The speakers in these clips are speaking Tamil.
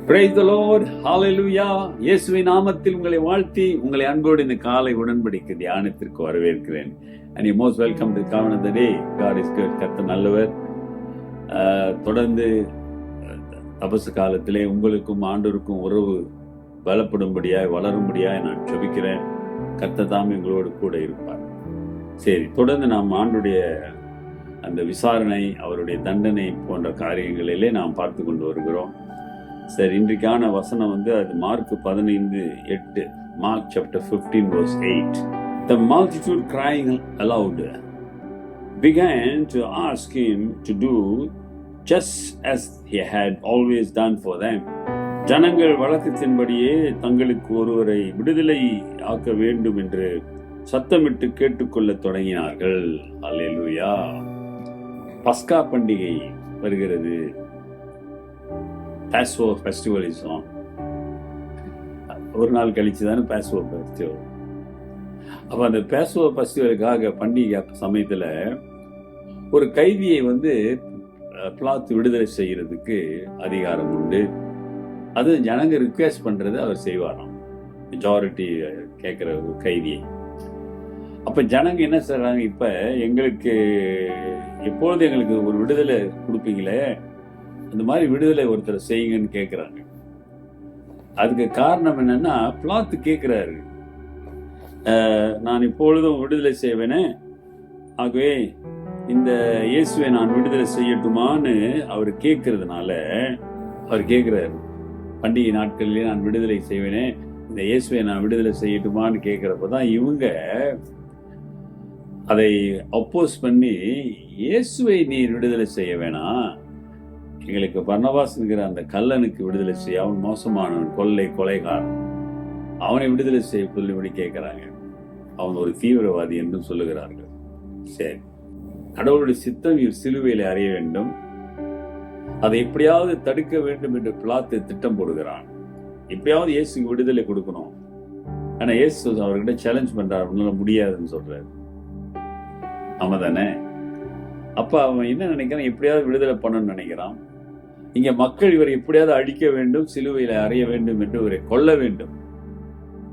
Praise the Lord. Hallelujah. இயேசுவின் நாமத்தில் உங்களை வாழ்த்தி உங்களை அன்போடு இந்த காலை உடன்படிக்கை தியானத்திற்கு வரவேற்கிறேன். And you most welcome to Covenant of the Day. God is good. கர்த்தர் நல்லவர். தொடர்ந்து தபசு காலத்திலே உங்களுக்கும் ஆண்டவருக்கும் உறவு பலப்படும்படியாய் வளரும்படியாய் நான் ஜெபிக்கிறேன். கர்த்தர் தாமே உங்களோடு கூட இருப்பார். சரி, தொடர்ந்து நாம் ஆண்டுடைய அந்த விசாரணை, அவருடைய தண்டனை போன்ற காரியங்களிலே நாம் பார்த்து கொண்டு வருகிறோம். சரி, இன்றைக்கான வசனம் அது mark 15:8, Mark chapter 15 verse 8. The multitude crying aloud began to ask him to do just as he had always done for them. ஜனங்கள் வழக்கத்தின்படியே தங்களுக்கு ஒருவரை விடுதலை ஆக்க வேண்டும் என்று சத்தமிட்டு கேட்டுக்கொள்ள தொடங்கினார்கள். அல்லேலூயா. பஸ்கா பண்டிகை வருகிறது. Passover festival is on. ஒரு நாள் கழிச்சு தானே Passover festival. அப்போ அந்த Passover festivalக்காக பண்டிகை சமயத்தில் ஒரு கைதியை பிளாத்து விடுதலை செய்யறதுக்கு அதிகாரம் உண்டு. அது ஜனங்க ரிக்வெஸ்ட் பண்றது அவர் செய்வாராம். மெஜாரிட்டி கேட்குற ஒரு கைதியை. அப்போ ஜனங்க என்ன செய்றாங்க, இப்போ எங்களுக்கு எப்பொழுது எங்களுக்கு ஒரு விடுதலை கொடுப்பீங்களே, அந்த மாதிரி விடுதலை ஒருத்தர் செய்யுங்கன்னு கேட்குறாங்க. அதுக்கு காரணம் என்னன்னா, பிளாத்து கேட்குறாரு, நான் இப்பொழுதும் விடுதலை செய்வேனே, ஆகவே இந்த இயேசுவை நான் விடுதலை செய்யட்டுமான்னு அவர் கேட்கறதுனால அவர் கேட்குறாரு, பண்டிகை நாட்களிலே நான் விடுதலை செய்வேனே, இந்த இயேசுவை நான் விடுதலை செய்யட்டுமான்னு கேட்குறப்ப தான் இவங்க அதை அப்போஸ் பண்ணி, இயேசுவை நீ விடுதலை செய்ய வேணாம், எங்களுக்கு பர்னபாஸ்ங்கிற அந்த கல்லனுக்கு விடுதலை செய்ய, அவன் மோசமானவன், கொலைகாரன், அவனை விடுதலை செய்ய சொல்லிபடி கேட்கிறாங்க. அவன் ஒரு தீவிரவாதி என்றும் சொல்லுகிறார்கள். சரி, கடவுளுடைய சித்தம் சிலுவையில் அறிய வேண்டும், அதை எப்படியாவது தடுக்க வேண்டும் என்று பிளாத்து திட்டம் போடுகிறான். எப்படியாவது இயேசுக்கு விடுதலை கொடுக்கணும். ஆனா இயேசு அவர்கிட்ட சேலஞ்ச் பண்றாரு, உன்னால முடியாதுன்னு சொல்றாரு. ஆமா தானே? அப்ப அவன் என்ன நினைக்கிறான், எப்படியாவது விடுதலை பண்ணணும்னு நினைக்கிறான். இங்க மக்கள் இவரை எப்படியாவது அழிக்க வேண்டும், சிலுவையில அறைய வேண்டும் என்று இவரை கொல்ல வேண்டும்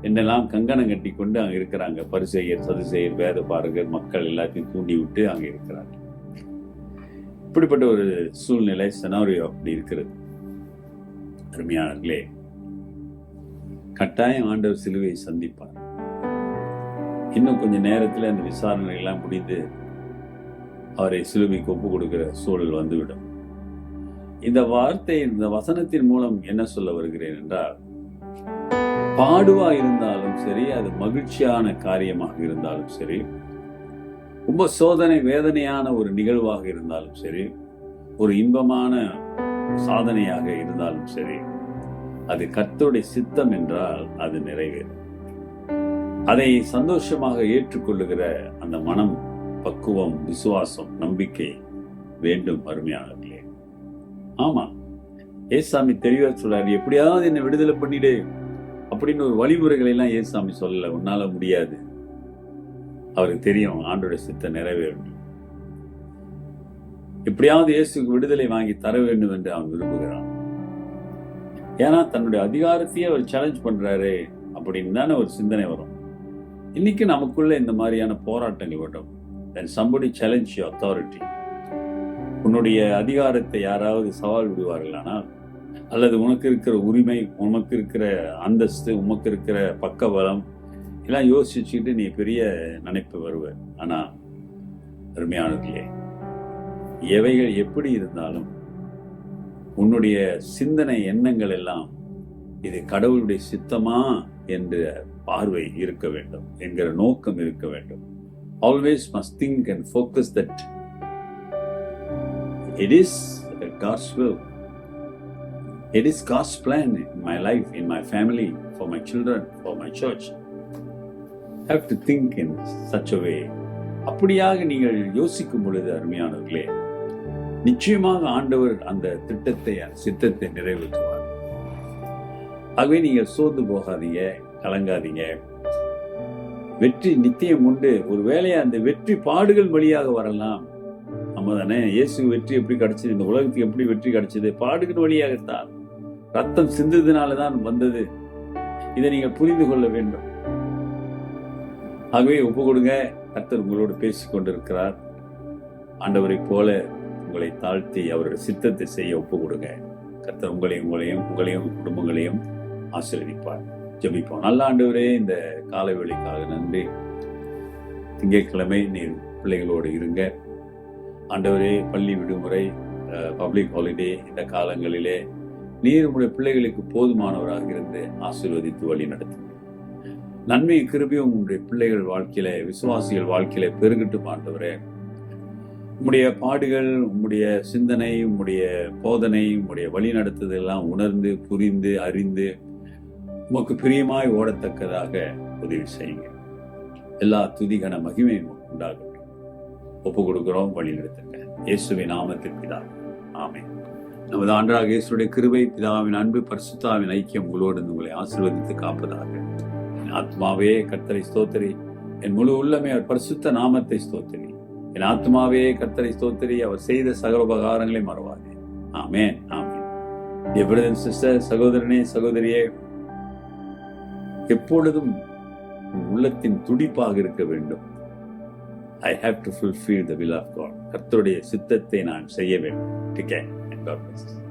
என்றெல்லாம் கங்கணம் கட்டி கொண்டு அங்க இருக்கிறாங்க. பரிசேயர், சதுசேயர், வேத பாரகர், மக்கள் எல்லாத்தையும் தூண்டி விட்டு அங்க இருக்கிறாங்க. இப்படிப்பட்ட ஒரு சூழ்நிலை, செனாரியோ அப்படி இருக்கிறது. அருமையானவர்களே, கட்டாயம் ஆண்டவர் சிலுவையை சந்திப்பார். இன்னும் கொஞ்ச நேரத்தில் அந்த விசாரணை எல்லாம் முடிந்து அவரை சிலுவைக்கு ஒப்பு கொடுக்கிற சூழல் வந்துவிடும். இந்த வார்த்தை, இந்த வசனத்தின் மூலம் என்ன சொல்ல வருகிறேன் என்றால், பாடுவா இருந்தாலும் சரி, அது மகிழ்ச்சியான காரியமாக இருந்தாலும் சரி, ரொம்ப சோதனை வேதனையான ஒரு நிகழ்வாக இருந்தாலும் சரி, ஒரு இன்பமான சாதனையாக இருந்தாலும் சரி, அது கர்த்தருடைய சித்தம் என்றால் அது நிறைவேறும். அதை சந்தோஷமாக ஏற்றுக்கொள்ளுகிற அந்த மனம், பக்குவம், விசுவாசம், நம்பிக்கை வேண்டும். அருமையானவர்களே, ஆமா, ஏசாமி தெளிவா சொல்றாரு, எப்படியாவது என்னை விடுதலை பண்ணிடு அப்படின்னு ஒரு வழிமுறைகளை எல்லாம் ஏசாமி சொல்லல. உன்னால முடியாது. அவருக்கு தெரியும் ஆண்டோட சித்த நிறைவேறும். எப்படியாவது இயேசுக்கு விடுதலை வாங்கி தர வேண்டும் என்று அவன் விரும்புகிறான். ஏன்னா தன்னுடைய அதிகாரத்தையே அவர் சேலஞ்ச் பண்றாரு அப்படின்னு தானே ஒரு சிந்தனை வரும். இன்னைக்கு நமக்குள்ள இந்த மாதிரியான போராட்டங்கள் வரும். When somebody challenge your authority, உன்னுடைய அதிகாரத்தை யாராவது சவால் விடுவார்களானால், அல்லது உனக்கு இருக்கிற உரிமை, உனக்கு இருக்கிற அந்தஸ்து, உனக்கு இருக்கிற பக்கபலம் எல்லாம் யோசிச்சுட்டு நீ பெரிய நினைப்பு வருவ. ஆனா அருமையானதில்லை, எவைகள் எப்படி இருந்தாலும் உன்னுடைய சிந்தனை, எண்ணங்கள் எல்லாம் இது கடவுளுடைய சித்தமா என்ற பார்வை இருக்க வேண்டும், என்கிற நோக்கம் இருக்க வேண்டும். Always must think and focus that it is God's will. It is God's plan in my life, in my family, for my children, for my church. Have to think in such a way. அப்படியாக நீங்கள் யோசிக்கும் பொழுது அருமையானவர்களே, நிச்சயமாக ஆண்டவர் அந்த திட்டத்தை, சித்தத்தை நிறைவேற்றுவார். ஆகவே நீங்கள் சோர்ந்து போகாதீங்க, கலங்காதீங்க. வெற்றி நித்தியம் உண்டு. ஒரு வேளையா அந்த வெற்றி பாடுகள் வழியாக வரலாம். நம்ம தானே, இயேசு வெற்றி எப்படி கிடைச்சது, இந்த உலகத்துக்கு எப்படி வெற்றி கிடைச்சது, பாடுகள் வழியாகத்தான். ரத்தம் சிந்ததினால்தான் வந்தது. இதை நீங்கள் புரிந்து கொள்ள வேண்டும். ஆகவே ஒப்பு கொடுங்க. கர்த்தர் உங்களோடு பேசிக் கொண்டிருக்கிறார். ஆண்டவரை போல உங்களை தாழ்த்தி அவருடைய சித்தத்தை செய்ய ஒப்பு கொடுங்க. கர்த்தர் உங்களையும் குடும்பங்களையும் ஆசீர்வதிப்பார். ஜெபிப்போம். நல்ல ஆண்டவரே, இந்த காலை வேளைக்காக நன்றி. திங்கட்கிழமை நீர் பிள்ளைகளோடு இருங்க ஆண்டவரே. பள்ளி விடுமுறை, பப்ளிக் ஹாலிடே, இந்த காலங்களிலே நீர் உங்களுடைய பிள்ளைகளுக்கு போதுமானவராக இருந்து ஆசீர்வதித்து வழி நடத்துங்க. நன்மை கிருபையும் உங்களுடைய பிள்ளைகள் வாழ்க்கையில, விசுவாசிகள் வாழ்க்கையில பெருகட்டும் ஆண்டவரே. உம்முடைய பாடுகள், உம்முடைய சிந்தனை, உம்முடைய போதனை, உம்முடைய வழி நடத்துதல் எல்லாம் உணர்ந்து புரிந்து அறிந்து உமக்கு பிரியமாய் ஓடத்தக்கதாக உதவி செய்யுங்க. எல்லா துதிகன மகிமையும் உண்டாகட்டும். ஒப்பு கொடுக்கிறோம். வழி நடத்துங்க. இயேசுவின் நாமத்தில் பிதாவே, ஆமென். நமது ஆண்டவராகிய இயேசுவுடைய கிருபை, பிதாவின் அன்பு, பரிசுத்தாவின் ஐக்கியம் உங்களோடு உங்களை ஆசீர்வதித்து காப்பதாக. என் ஆத்மாவே கர்த்தரை ஸ்தோத்திரி, என் முழு உள்ளமே அவர் பரிசுத்த நாமத்தை ஸ்தோத்திரி. என் ஆத்மாவே கர்த்தரை ஸ்தோத்திரி, அவர் செய்த சகல உபகாரங்களை மறவாதே. ஆமென், ஆமென். Dear brothers and sisters, சகோதரனே சகோதரியே, எப்பொழுதும் உள்ளத்தின் துடிப்பாக இருக்க வேண்டும். I have to fulfill the will of God. கர்த்தருடைய சித்தத்தை நான் செய்ய வேண்டும். God bless.